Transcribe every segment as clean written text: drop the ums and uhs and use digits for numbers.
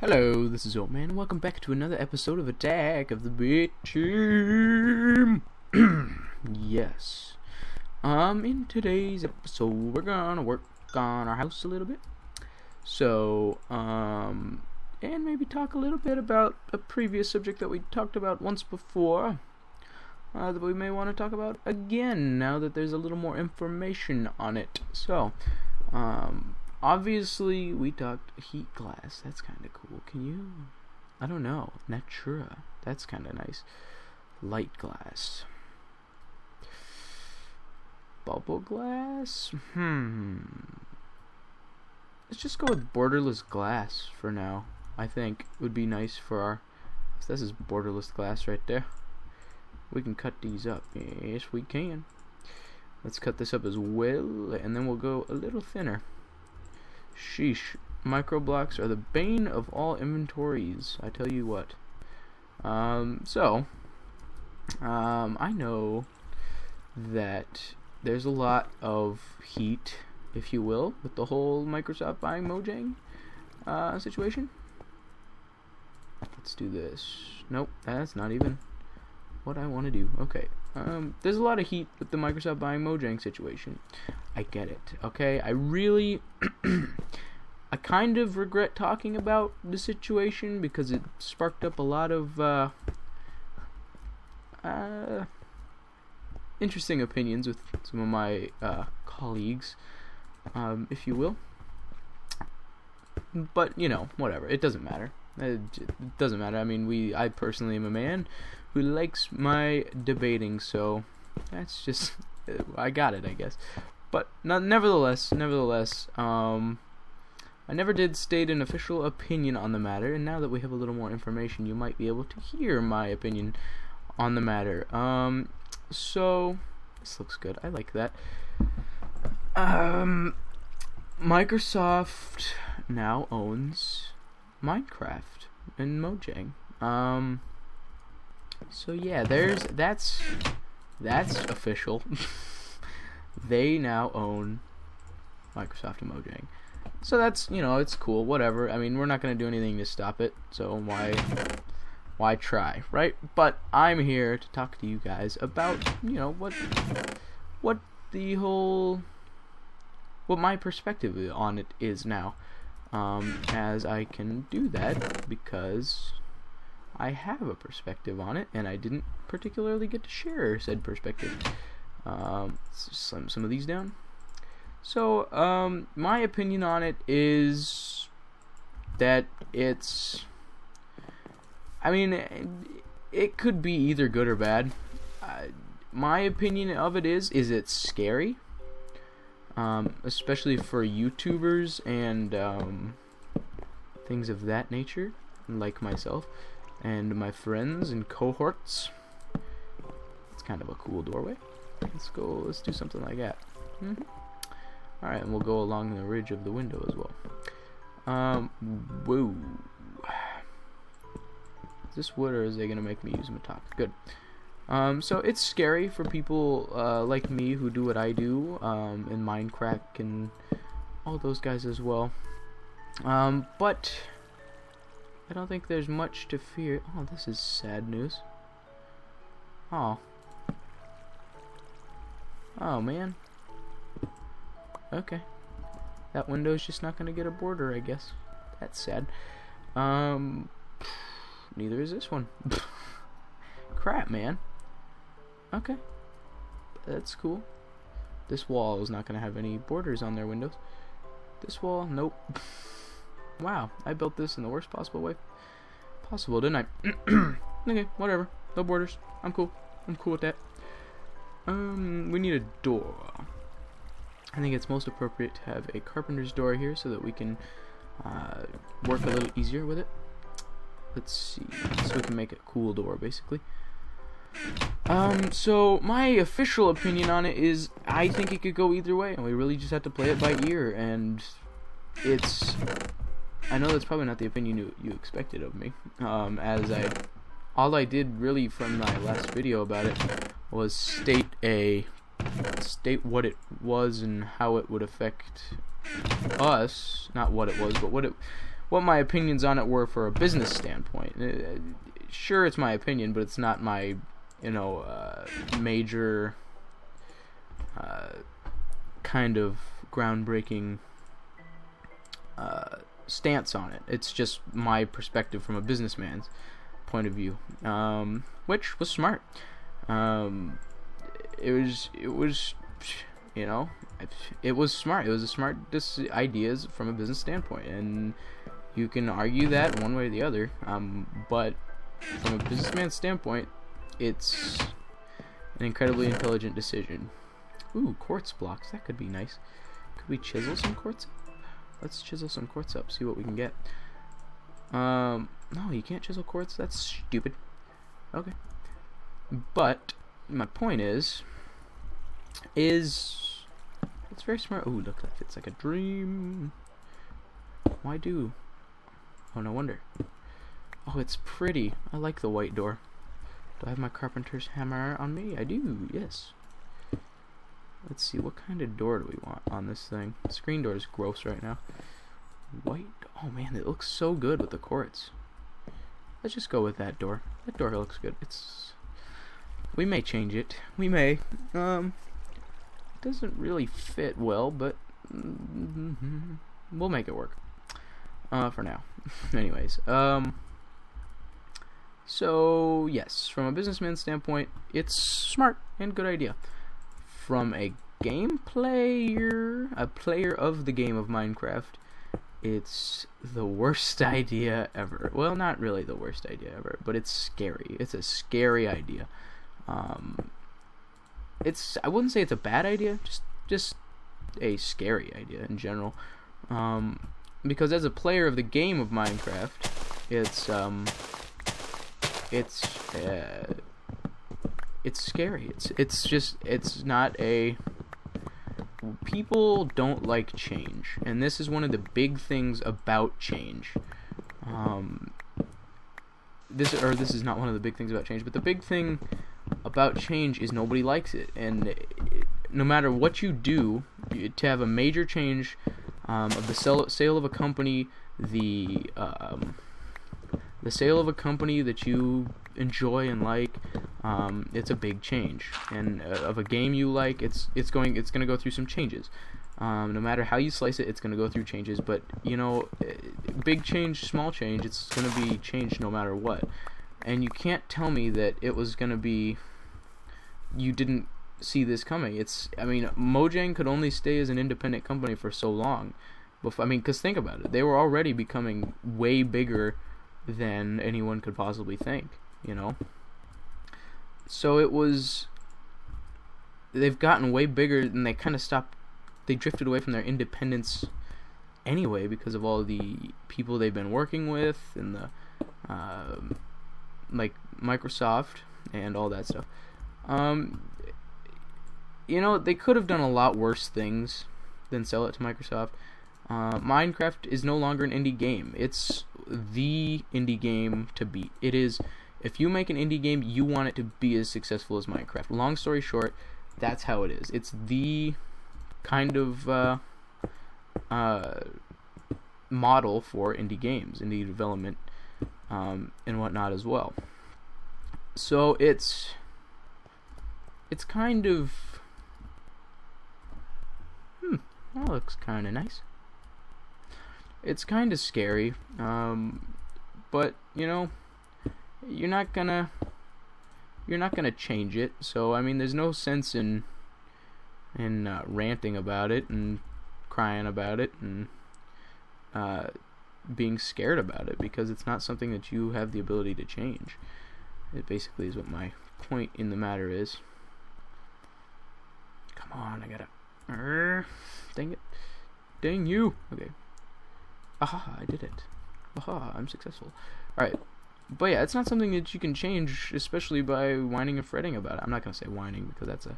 Hello, this is Oatman, and welcome back to another episode of Attack of the Bit Team. Yes. In today's episode, we're gonna work on our house a little bit. So, and maybe talk a little bit about a previous subject that we talked about once before, that we may want to talk about again, now that there's a little more information on it. So, obviously, we talked heat glass. That's kind of cool. Can you? I don't know. Natura. That's kind of nice. Light glass. Bubble glass? Let's just go with borderless glass for now. I think would be nice for our... This is borderless glass right there. We can cut these up. Yes, we can. Let's cut this up as well, and then we'll go a little thinner. Sheesh, microblocks are the bane of all inventories, I tell you what. I know that there's a lot of heat, if you will, with the whole Microsoft buying Mojang situation. Let's do this. Nope, that's not even what I want to do. Okay. There's a lot of heat with the Microsoft buying Mojang situation. I get it, okay? I really... I kind of regret talking about the situation because it sparked up a lot of interesting opinions with some of my colleagues, if you will. But, you know, whatever. It doesn't matter. It doesn't matter. I mean, I personally am a man who likes my debating, so that's just... I got it, I guess. But nevertheless, I never did state an official opinion on the matter, and now that we have a little more information, you might be able to hear my opinion on the matter. So this looks good. I like that. Microsoft now owns Minecraft and Mojang. So yeah, that's official. They now own Microsoft and Mojang. So that's, you know, it's cool, whatever. I mean, we're not going to do anything to stop it, so why try, right? But I'm here to talk to you guys about, you know, what my perspective on it is now. As I can do that because I have a perspective on it, and I didn't particularly get to share said perspective. Slim some of these down. So, my opinion on it is that it's... I mean, it could be either good or bad. My opinion of it is it's scary. Especially for YouTubers and things of that nature, like myself and my friends and cohorts. It's kind of a cool doorway. Let's do something like that. Alright, and we'll go along the ridge of the window as well. Whoa. Is this wood, or is they gonna make me use Matok? Good. So it's scary for people like me who do what I do, in Minecraft and all those guys as well. But I don't think there's much to fear. Oh, this is sad news. Oh, man. Okay. That window's just not gonna get a border, I guess. That's sad. Neither is this one. Crap, man. Okay. That's cool. This wall is not gonna have any borders on their windows. This wall, nope. Wow, I built this in the worst possible way possible, didn't I? Okay, whatever. No borders. I'm cool. I'm cool with that. We need a door. I think it's most appropriate to have a carpenter's door here so that we can work a little easier with it. Let's see. So we can make a cool door, basically. So my official opinion on it is I think it could go either way, and we really just have to play it by ear. And it's... I know that's probably not the opinion you expected of me. All I did really from my last video about it was state what it was and how it would affect us. Not what it was, but what my opinions on it were for a business standpoint. Sure, it's my opinion, but it's not my, major kind of groundbreaking stance on it. It's just my perspective from a businessman's point of view, which was smart. It was smart. It was a smart ideas from a business standpoint, and you can argue that one way or the other. But from a businessman's standpoint, it's an incredibly intelligent decision. Ooh, quartz blocks. That could be nice. Could we chisel some quartz up? Let's chisel some quartz up, see what we can get. No, you can't chisel quartz. That's stupid. Okay. But my point is it's very smart. Ooh, look, that fits like a dream. Why do? Oh, no wonder. Oh, it's pretty. I like the white door. Do I have my carpenter's hammer on me? I do, yes. Let's see, what kind of door do we want on this thing? The screen door is gross right now. White. Oh man, it looks so good with the quartz. Let's just go with that door. That door looks good. We may change it. We may. It doesn't really fit well, but we'll make it work. For now. Anyways, so yes, from a businessman's standpoint, it's smart and good idea. From a player of the game of Minecraft, it's the worst idea ever. Well, not really the worst idea ever, but it's scary. It's a scary idea. I wouldn't say it's a bad idea, just a scary idea in general. Because as a player of the game of Minecraft, it's scary. It's not a... People don't like change, and this is one of the big things about change. This is not one of the big things about change, but the big thing about change is nobody likes it, and no matter what you do to have a major change of the sale of a company, the sale of a company that you enjoy and like, it's a big change, and of a game you like, it's going to go through some changes. No matter how you slice it, it's going to go through changes. But big change, small change, it's going to be changed no matter what. And you can't tell me that it was going to be, you didn't see this coming. Mojang could only stay as an independent company for so long. Because think about it, they were already becoming way bigger than anyone could possibly think. So they've gotten way bigger, and they kind of they drifted away from their independence anyway because of all the people they've been working with, and the like Microsoft and all that stuff. They could have done a lot worse things than sell it to Microsoft. Minecraft is no longer an indie game. It's the indie game to beat. It is. If you make an indie game, you want it to be as successful as Minecraft. Long story short, that's how it is. It's the kind of model for indie games, indie development, and whatnot as well. So it's kind of that looks kind of nice. It's kind of scary, but you're not gonna change it. So there's no sense in ranting about it and crying about it and being scared about it, because it's not something that you have the ability to change. It basically is what my point in the matter is. Come on, I gotta... dang it. Dang you. Okay. Aha, I did it. Aha, I'm successful. Alright. But yeah, it's not something that you can change, especially by whining and fretting about it. I'm not going to say whining, because that's a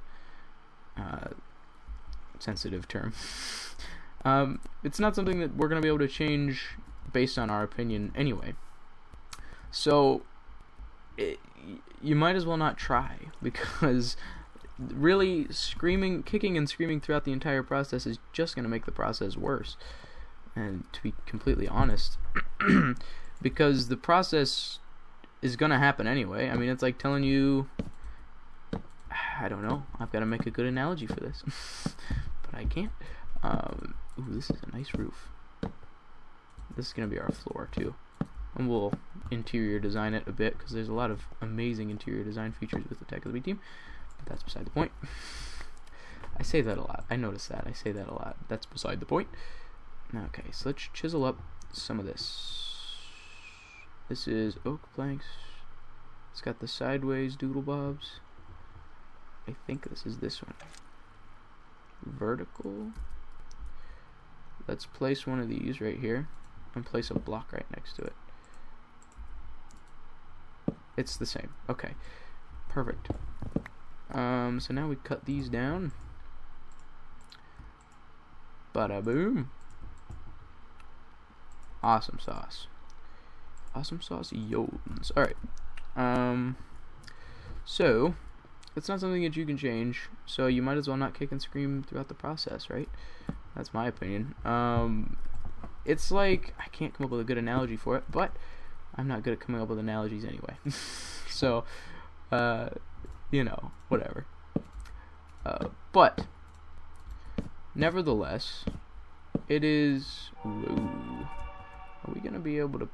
sensitive term. It's not something that we're going to be able to change based on our opinion anyway. So, you might as well not try, because really kicking and screaming throughout the entire process is just going to make the process worse. And to be completely honest, because the process is gonna happen anyway. I mean, it's like telling you, I don't know, I've got to make a good analogy for this, but I can't. Ooh, this is a nice roof. This is gonna be our floor too, and we'll interior design it a bit because there's a lot of amazing interior design features with the Tech of the Beat team, but that's beside the point. I say that a lot. I notice that. I say that a lot. That's beside the point. Okay, so let's chisel up some of this. This is oak planks. It's got the sideways doodle bobs. I think this is this one. Vertical. Let's place one of these right here and place a block right next to it. It's the same. Okay, perfect. So now we cut these down. Bada boom. Awesome sauce. Awesome sauce yones. Alright. So it's not something that you can change, so you might as well not kick and scream throughout the process, right? That's my opinion. It's like, I can't come up with a good analogy for it, but I'm not good at coming up with analogies anyway. So, you know, whatever. But nevertheless, it is. Whoa. Are we gonna be able to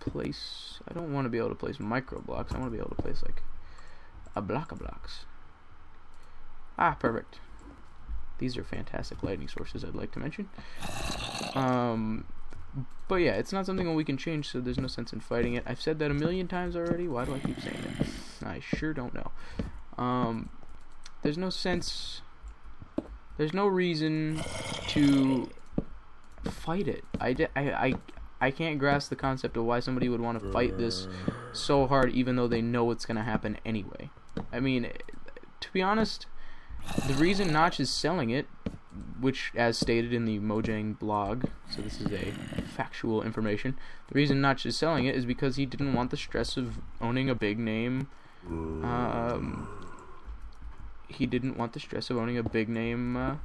place? I don't want to be able to place micro blocks. I want to be able to place like a block of blocks. Ah, perfect. These are fantastic lighting sources, I'd like to mention. But yeah, it's not something that we can change, so there's no sense in fighting it. I've said that a million times already. Why do I keep saying it? I sure don't know. There's no sense. There's no reason to fight it. I can't grasp the concept of why somebody would want to fight this so hard, even though they know it's gonna happen anyway. I mean, to be honest, the reason Notch is selling it, which as stated in the Mojang blog, so this is a factual information, the reason Notch is selling it is because he didn't want the stress of owning a big name. He didn't want the stress of owning a big name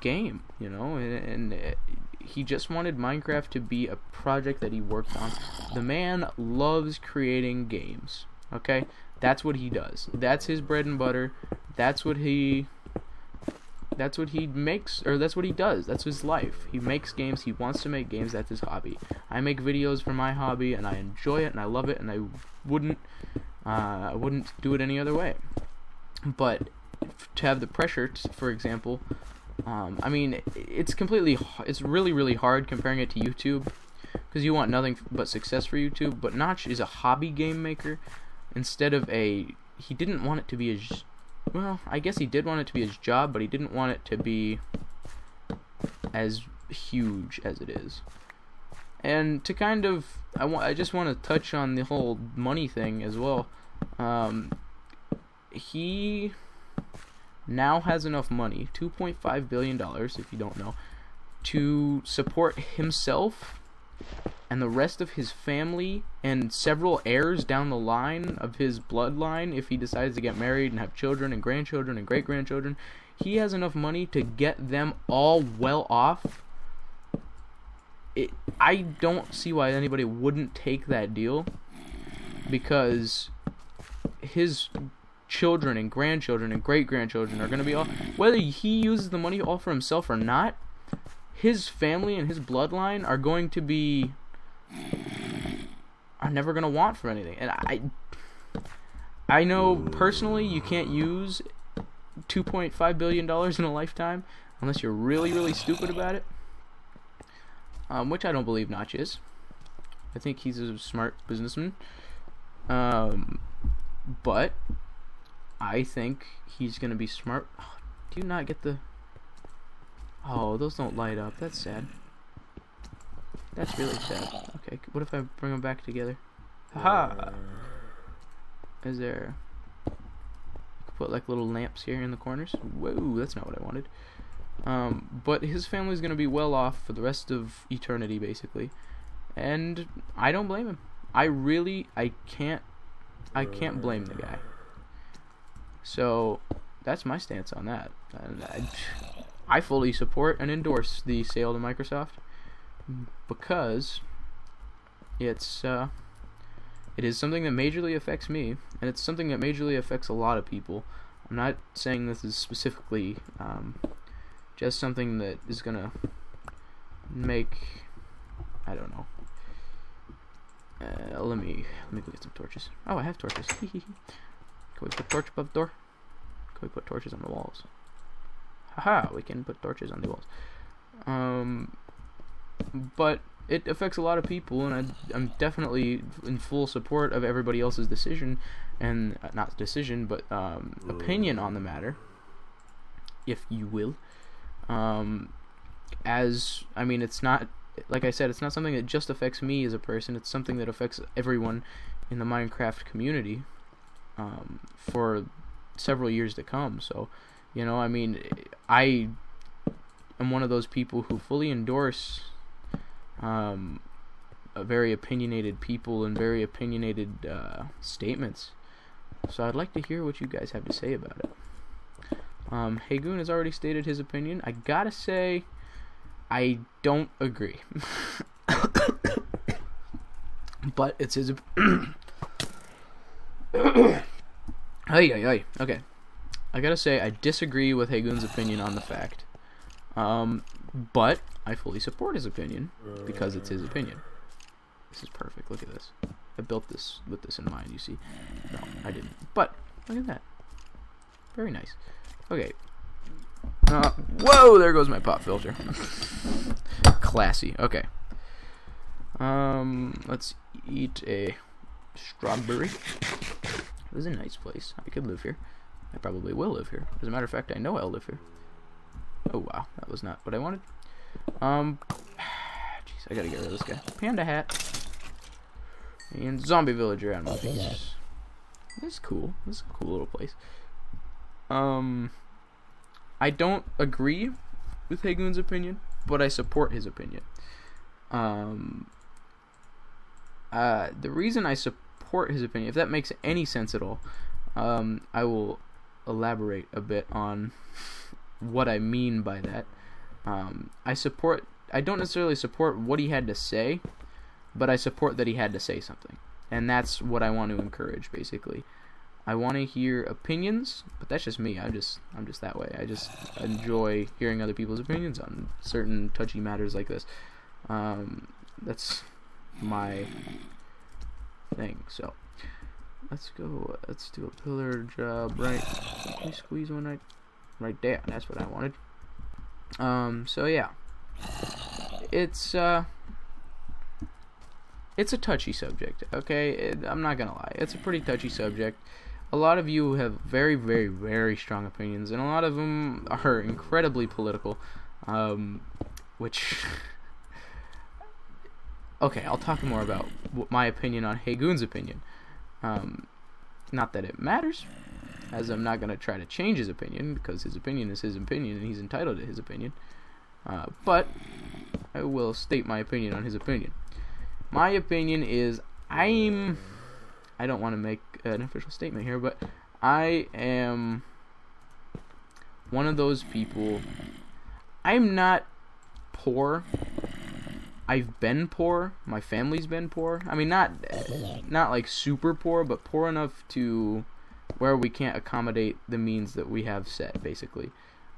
game, you know, and he just wanted Minecraft to be a project that he worked on. The man loves creating games, okay? That's what he does. That's his bread and butter. That's what he makes, or that's what he does. That's his life. He makes games. He wants to make games. That's his hobby. I make videos for my hobby, and I enjoy it, and I love it, and I wouldn't do it any other way. But to have the pressure, for example, I mean, it's really, really hard comparing it to YouTube, because you want nothing but success for YouTube. But Notch is a hobby game maker instead of he didn't want it to be well, I guess he did want it to be his job, but he didn't want it to be as huge as it is. And to kind of, I just want to touch on the whole money thing as well. He now has enough money, $2.5 billion, if you don't know, to support himself and the rest of his family and several heirs down the line of his bloodline if he decides to get married and have children and grandchildren and great-grandchildren. He has enough money to get them all well off. I don't see why anybody wouldn't take that deal, because his children and grandchildren and great-grandchildren are going to be all, whether he uses the money all for himself or not, his family and his bloodline are going to be, are never going to want for anything. And I know personally you can't use $2.5 billion in a lifetime unless you're really, really stupid about it, which I don't believe Notch is. I think he's a smart businessman, but I think he's going to be smart. Oh, do you not get the... Oh, those don't light up. That's sad. That's really sad. Okay, what if I bring them back together? Haha! Is there... I could put like little lamps here in the corners. Whoa, that's not what I wanted. But his family's gonna be well off for the rest of eternity, basically. And I don't blame him. I can't blame the guy. So, that's my stance on that. I fully support and endorse the sale to Microsoft because it is something that majorly affects me, and it's something that majorly affects a lot of people. I'm not saying this is specifically just something that is gonna make, I don't know. Let me go get some torches. Oh, I have torches. Can we put torch above the door? Can we put torches on the walls? Haha, we can put torches on the walls. But it affects a lot of people, and I'm definitely in full support of everybody else's decision, and not decision, but opinion on the matter, if you will. It's not, like I said, it's not something that just affects me as a person. It's something that affects everyone in the Minecraft community for several years to come. So, I am one of those people who fully endorse very opinionated people and very opinionated statements. So I'd like to hear what you guys have to say about it. Hagoon has already stated his opinion. I gotta say, I don't agree. But it's his Okay. I gotta say, I disagree with Hagoon's opinion on the fact. But I fully support his opinion because it's his opinion. This is perfect. Look at this. I built this with this in mind, you see. No, I didn't. But look at that. Very nice. Okay. Whoa, there goes my pop filter. Classy. Okay. Let's eat a strawberry. This is a nice place. I could live here. I probably will live here. As a matter of fact, I know I'll live here. Oh wow, that was not what I wanted. Jeez, I gotta get rid of this guy. Panda hat. And zombie villager animal piece. This is cool. This is a cool little place. I don't agree with Hagoon's opinion, but I support his opinion. The reason I support his opinion, if that makes any sense at all, I will elaborate a bit on what I mean by that. I don't necessarily support what he had to say, but I support that he had to say something. And that's what I want to encourage, basically. I want to hear opinions, but that's just me. I'm just that way. I just enjoy hearing other people's opinions on certain touchy matters like this. That's my thing. So let's go. Let's do a pillar job right. Can we squeeze one right there? That's what I wanted. So yeah, it's a touchy subject. Okay, I'm not gonna lie. It's a pretty touchy subject. A lot of you have very, very, very strong opinions, and a lot of them are incredibly political, which... Okay, I'll talk more about my opinion on Hagoon's opinion. Not that it matters, as I'm not going to try to change his opinion, because his opinion is his opinion, and he's entitled to his opinion. But I will state my opinion on his opinion. My opinion is I don't want to make an official statement here, but I am one of those people. I'm not poor. I've been poor. My family's been poor. I mean, not like super poor, but poor enough to where we can't accommodate the means that we have set, basically.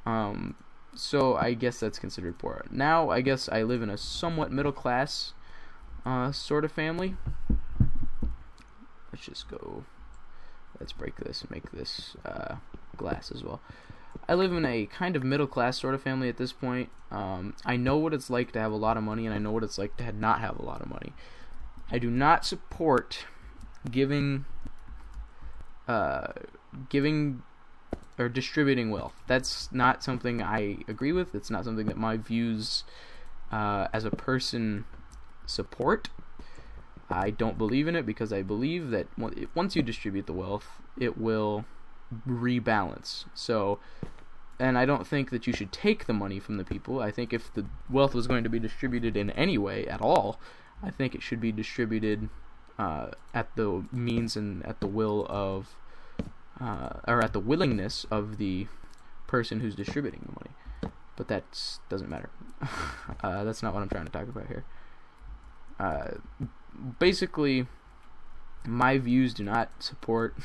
So I guess that's considered poor. Now, I guess I live in a somewhat middle class sort of family. Let's just go. Let's break this and make this glass as well. I live in a kind of middle class sort of family at this point. I know what it's like to have a lot of money, and I know what it's like to not have a lot of money. I do not support giving or distributing wealth. That's not something I agree with. It's not something that my views as a person support. I don't believe in it because I believe that once you distribute the wealth, it will rebalance. So, and I don't think that you should take the money from the people. I think if the wealth was going to be distributed in any way at all, I think it should be distributed at the means and at the will of, or at the willingness of the person who's distributing the money. but that doesn't matter. That's not what I'm trying to talk about here. Basically, my views do not support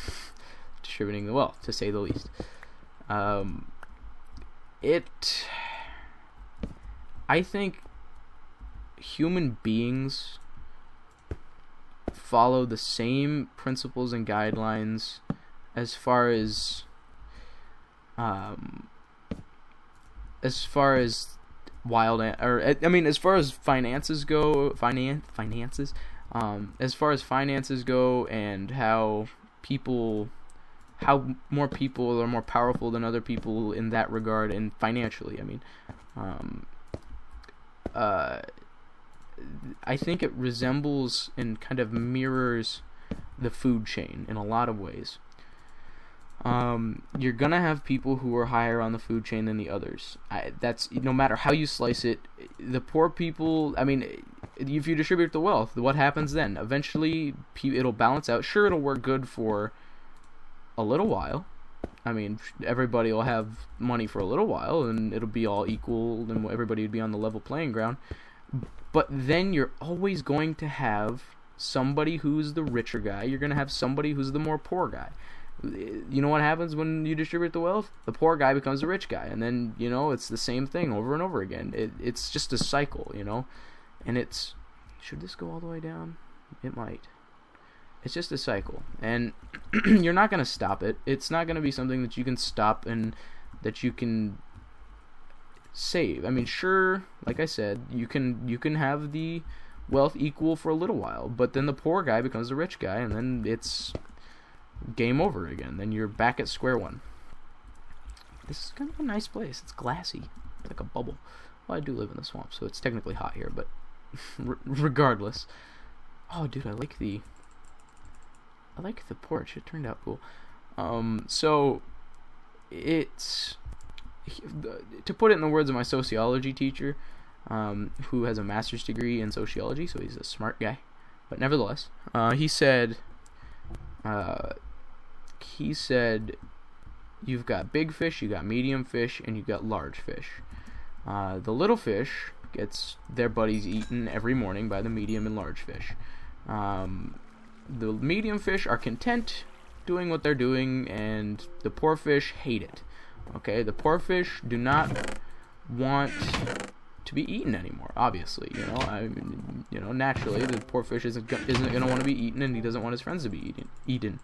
distributing the wealth, to say the least. I think human beings follow the same principles and guidelines as far as as far as finances go, and how more people are more powerful than other people in that regard, and financially. I think it resembles and kind of mirrors the food chain in a lot of ways. You're gonna have people who are higher on the food chain than the others. That's no matter how you slice it. The poor people, if you distribute the wealth, what happens then? Eventually, it'll balance out. Sure, it'll work good for a little while. Everybody will have money for a little while, and it'll be all equal, and everybody would be on the level playing ground. But then you're always going to have somebody who's the richer guy. You're going to have somebody who's the more poor guy. You know what happens when you distribute the wealth? The poor guy becomes the rich guy, and then, it's the same thing over and over again. It's just a cycle, and should this go all the way down? It might. It's just a cycle, and you're not going to stop it. It's not going to be something that you can stop and that you can save. Sure, like I said, you can have the wealth equal for a little while, but then the poor guy becomes the rich guy, and then it's game over again. Then you're back at square one. This is kind of a nice place. It's glassy, like a bubble. Well, I do live in the swamp, so it's technically hot here, but regardless. Oh, dude, I like the porch. It turned out cool. So it's, to put it in the words of my sociology teacher, who has a master's degree in sociology, so he's a smart guy, but nevertheless, he said you've got big fish, you got medium fish, and you got large fish. The little fish gets their buddies eaten every morning by the medium and large fish. The medium fish are content doing what they're doing, and the poor fish hate it. Okay, the poor fish do not want to be eaten anymore. Obviously, naturally, the poor fish isn't going to want to be eaten, and he doesn't want his friends to be eaten.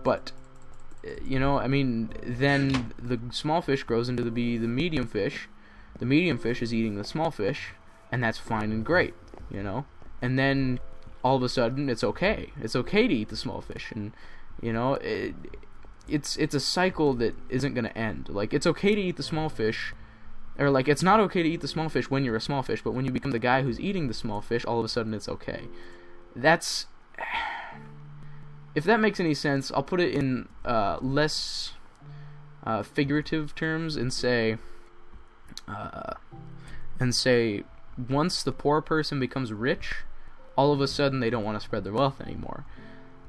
But then the small fish grows into the medium fish. The medium fish is eating the small fish, and that's fine and great, And then all of a sudden, it's okay. It's okay to eat the small fish, and it's a cycle that isn't going to end. Like, it's okay to eat the small fish, or like, it's not okay to eat the small fish when you're a small fish, but when you become the guy who's eating the small fish, all of a sudden it's okay. That's, if that makes any sense, I'll put it in less figurative terms and say once the poor person becomes rich, all of a sudden they don't want to spread their wealth anymore.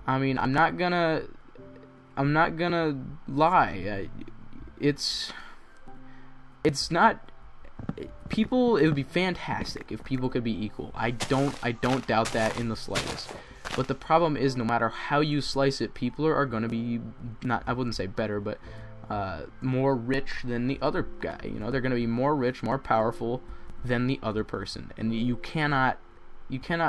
I'm not gonna lie. It's not people. It would be fantastic if people could be equal. I don't doubt that in the slightest. But the problem is, no matter how you slice it, people are going to be I wouldn't say better, but more rich than the other guy. They're going to be more rich, more powerful than the other person, and you cannot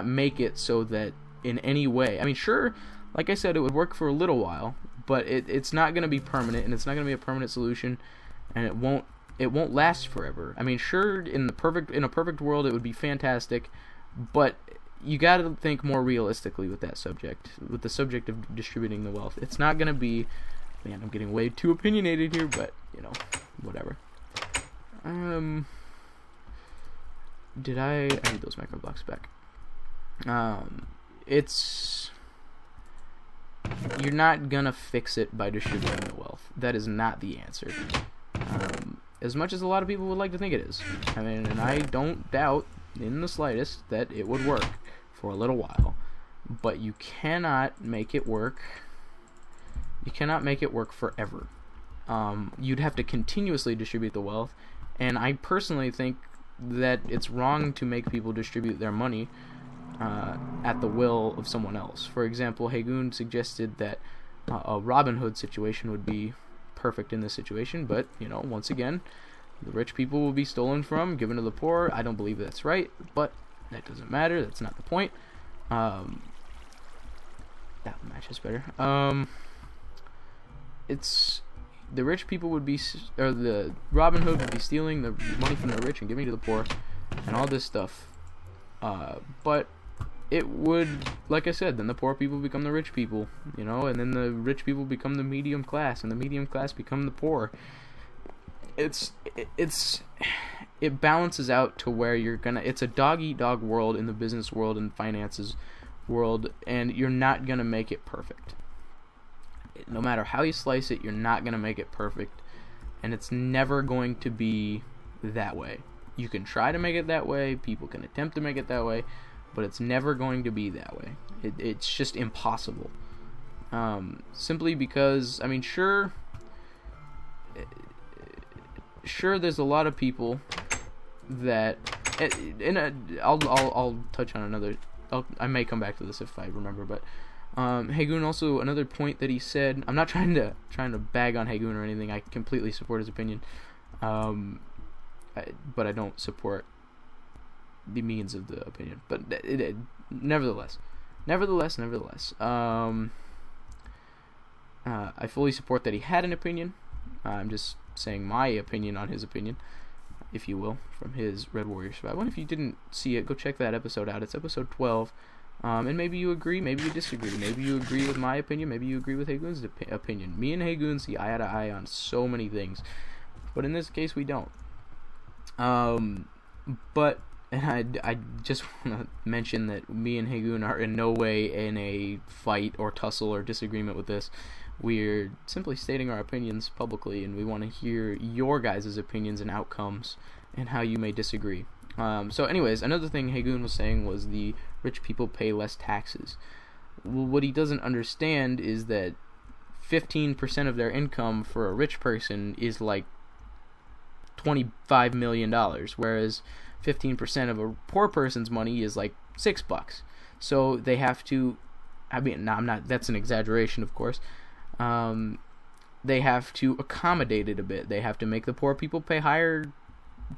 make it so that in any way. Sure, like I said, it would work for a little while, but it's not going to be permanent, and it's not going to be a permanent solution, and it won't last forever. Sure, in a perfect world, it would be fantastic, but you got to think more realistically with the subject of distributing the wealth. It's not going to be. Man, I'm getting way too opinionated here, but whatever. Did I need those micro blocks back? You're not gonna fix it by distributing the wealth. That is not the answer. As much as a lot of people would like to think it is. And I don't doubt in the slightest that it would work for a little while. But you cannot make it work. You cannot make it work forever. you'd have to continuously distribute the wealth, and I personally think that it's wrong to make people distribute their money at the will of someone else. For example, Hagoon suggested that a Robin Hood situation would be perfect in this situation, but, you know, once again, the rich people will be stolen from, given to the poor. I don't believe that's right, but that doesn't matter. That's not the point. That matches better. It's the rich people would be, or the Robin Hood would be stealing the money from the rich and giving it to the poor, and all this stuff. But it would, like I said, then the poor people become the rich people, you know, and then the rich people become the medium class, and the medium class become the poor. It balances out to where you're gonna. It's a dog-eat-dog world in the business world and finances world, and you're not gonna make it perfect. No matter how you slice it, you're not gonna make it perfect, and it's never going to be that way. You can try to make it that way. People can attempt to make it that way, but it's never going to be that way. It's just impossible. Simply because, I mean, sure, there's a lot of people that, I'll touch on another. I may come back to this if I remember, but Hagoon also, another point that he said. I'm not trying to bag on Hagoon or anything. I completely support his opinion, but I don't support the means of the opinion. But nevertheless, I fully support that he had an opinion. I'm just saying my opinion on his opinion, if you will, from his Red Warrior Survival. And if you didn't see it, go check that episode out. It's episode 12. And maybe you agree, maybe you disagree. Maybe you agree with my opinion, maybe you agree with Hagoon's opinion. Me and Hagoon see eye to eye on so many things, but in this case we don't. But and I just want to mention that me and Hagoon are in no way in a fight or tussle or disagreement with this. We're simply stating our opinions publicly, and we want to hear your guys' opinions and outcomes and how you may disagree. So anyways, another thing Hagoon was saying was the rich people pay less taxes. Well, what he doesn't understand is that 15% of their income for a rich person is like $25 million, whereas 15% of a poor person's money is like $6. So they have to, I mean, no, that's an exaggeration, of course. They have to accommodate it a bit. They have to make the poor people pay higher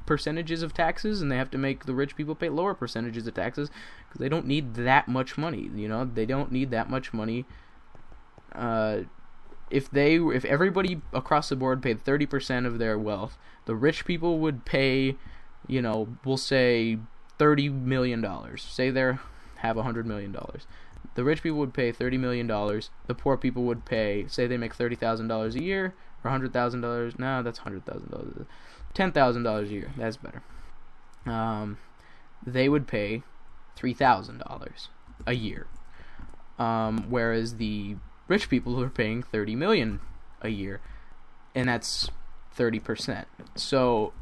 percentages of taxes, and they have to make the rich people pay lower percentages of taxes, because they don't need that much money. You know, they don't need that much money. If everybody across the board paid 30% of their wealth, the rich people would pay, you know, we'll say $30 million. Say they have $100 million. The rich people would pay $30 million. The poor people would pay, say they make $30,000 a year, or $100,000. No, that's $100,000. $10,000 a year. That's better. They would pay $3,000 a year. Whereas the rich people are paying $30 million a year, and that's 30%. So,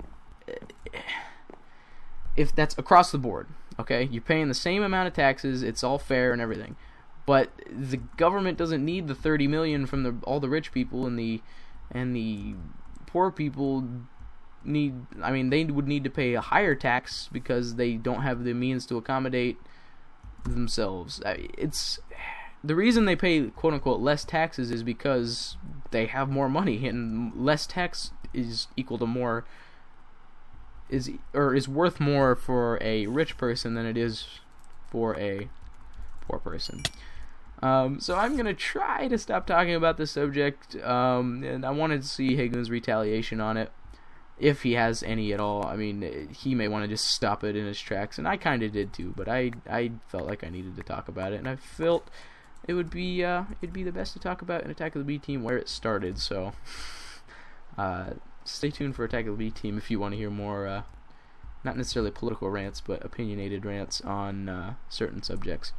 if that's across the board, okay, you're paying the same amount of taxes, it's all fair and everything, but the government doesn't need the $30 million from all the rich people, and the poor people they would need to pay a higher tax because they don't have the means to accommodate themselves. It's the reason they pay quote unquote less taxes is because they have more money, and less tax is equal to more is worth more for a rich person than it is for a poor person. So I'm gonna try to stop talking about this subject, and I wanted to see Hagoon's retaliation on it, if he has any at all. I mean, he may want to just stop it in his tracks, and I kind of did too, but I felt like I needed to talk about it, and I felt it'd be the best to talk about in Attack of the B Team where it started. So stay tuned for Attack of the B Team if you want to hear more, not necessarily political rants, but opinionated rants on certain subjects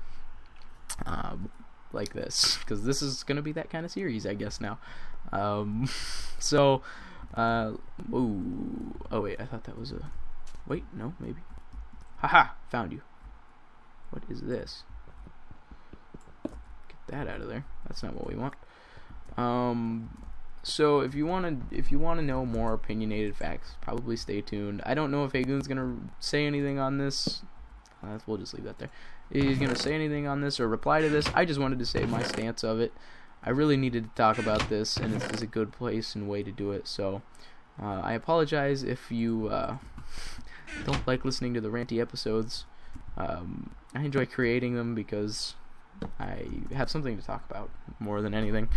like this, because this is going to be that kind of series, I guess, now. Oh wait, I thought that was wait, no, maybe. Haha, found you. What is this? Get that out of there. That's not what we want. So if you want to know more opinionated facts, probably stay tuned. I don't know if Hagoon's gonna say anything on this. We'll just leave that there. He's gonna say anything on this or reply to this. I just wanted to say my stance of it. I really needed to talk about this, and this is a good place and way to do it. So I apologize if you don't like listening to the ranty episodes. I enjoy creating them because I have something to talk about more than anything.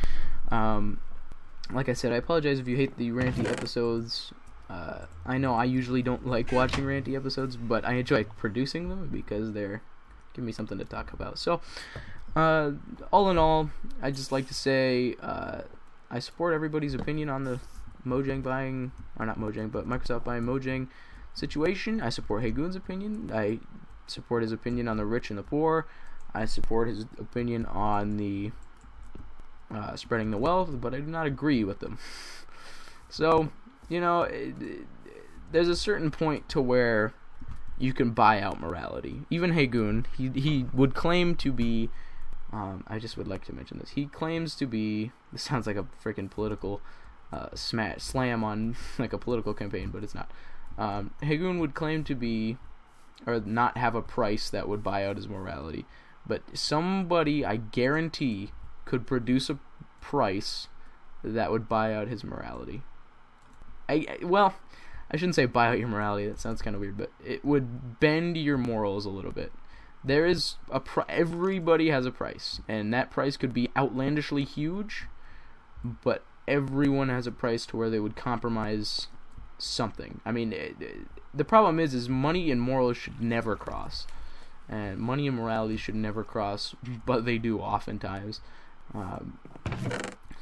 Like I said, I apologize if you hate the ranty episodes. I know I usually don't like watching ranty episodes, but I enjoy producing them because they're giving me something to talk about. So, all in all, I just like to say I support everybody's opinion on the Mojang buying, or not Mojang, but Microsoft buying Mojang situation. I support Hagoon's opinion. I support his opinion on the rich and the poor. I support his opinion on the spreading the wealth, but I do not agree with them. So, there's a certain point to where you can buy out morality. Even Hagoon, he would claim to be, I just would like to mention this, he claims to be, this sounds like a freaking political slam on like a political campaign, but it's not. Hagoon would claim to be, or not have a price that would buy out his morality. But somebody, I guarantee, could produce a price that would buy out his morality. Well, I shouldn't say buy out your morality. That sounds kind of weird, but it would bend your morals a little bit. There is everybody has a price, and that price could be outlandishly huge, but everyone has a price to where they would compromise something. I mean, the problem is money and morals should never cross. And money and morality should never cross, but they do oftentimes.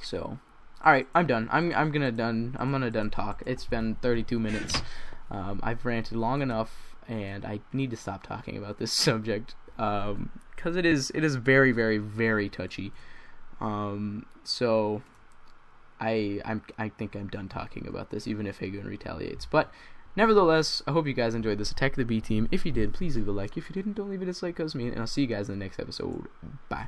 So, all right, I'm done. I'm gonna done talk. It's been 32 minutes. I've ranted long enough, and I need to stop talking about this subject because it is very, very, very touchy. So I think I'm done talking about this, even if Hagoon retaliates. But nevertheless, I hope you guys enjoyed this Attack the B Team. If you did, please leave a like. If you didn't, don't leave a dislike, cause me, and I'll see you guys in the next episode. Bye.